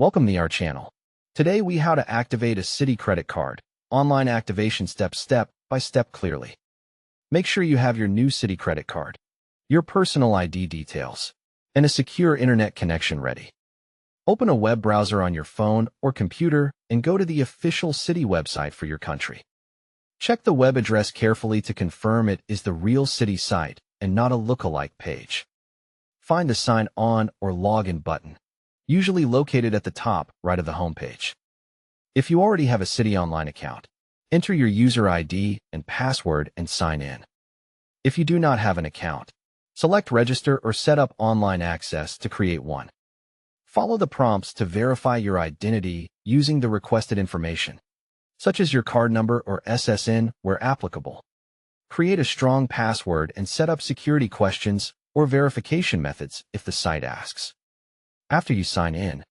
Welcome to our channel. Today we how to activate a Citi credit card. Online activation step by step clearly. Make sure you have your new Citi credit card, your personal ID details, and a secure internet connection ready. Open a web browser on your phone or computer and go to the official Citi website for your country. Check the web address carefully to confirm it is the real Citi site and not a lookalike page. Find the Sign On or Login button, usually located at the top right of the homepage. If you already have a Citi Online account, enter your user ID and password and sign in. If you do not have an account, select Register or set up online access to create one. Follow the prompts to verify your identity using the requested information, such as your card number or SSN where applicable. Create a strong password and set up security questions or verification methods if the site asks. After you sign in,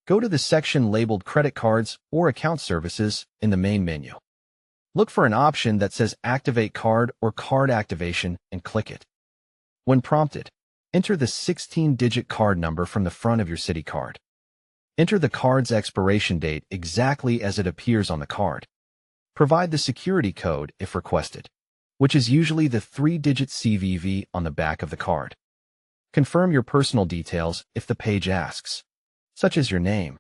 go to the section labeled Credit Cards or Account Services in the main menu. Look for an option that says Activate Card or Card Activation and click it. When prompted, enter the 16-digit card number from the front of your Citi card. Enter the card's expiration date exactly as it appears on the card. Provide the security code if requested, which is usually the 3-digit CVV on the back of the card. Confirm your personal details if the page asks, such as your name,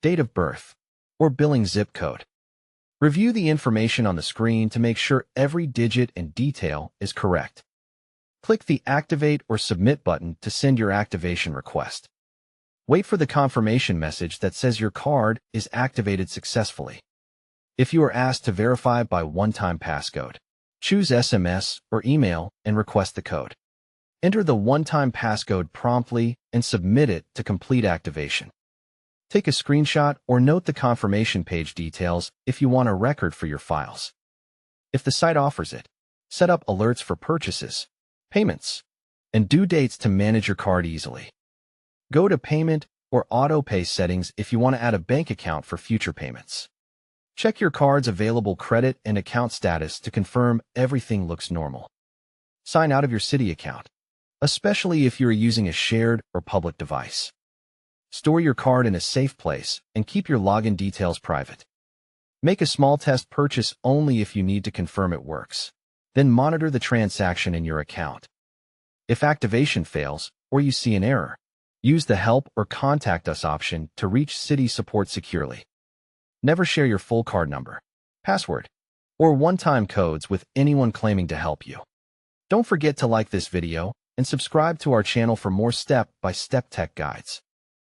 date of birth, or billing zip code. Review the information on the screen to make sure every digit and detail is correct. Click the Activate or Submit button to send your activation request. Wait for the confirmation message that says your card is activated successfully. If you are asked to verify by one-time passcode, choose SMS or email and request the code. Enter the one-time passcode promptly and submit it to complete activation. Take a screenshot or note the confirmation page details if you want a record for your files. If the site offers it, set up alerts for purchases, payments, and due dates to manage your card easily. Go to Payment or Auto Pay settings if you want to add a bank account for future payments. Check your card's available credit and account status to confirm everything looks normal. Sign out of your Citi account, especially if you are using a shared or public device. Store your card in a safe place and keep your login details private. Make a small test purchase only if you need to confirm it works. Then monitor the transaction in your account. If activation fails or you see an error, use the Help or Contact Us option to reach Citi support securely. Never share your full card number, password, or one-time codes with anyone claiming to help you. Don't forget to like this video and subscribe to our channel for more step-by-step tech guides.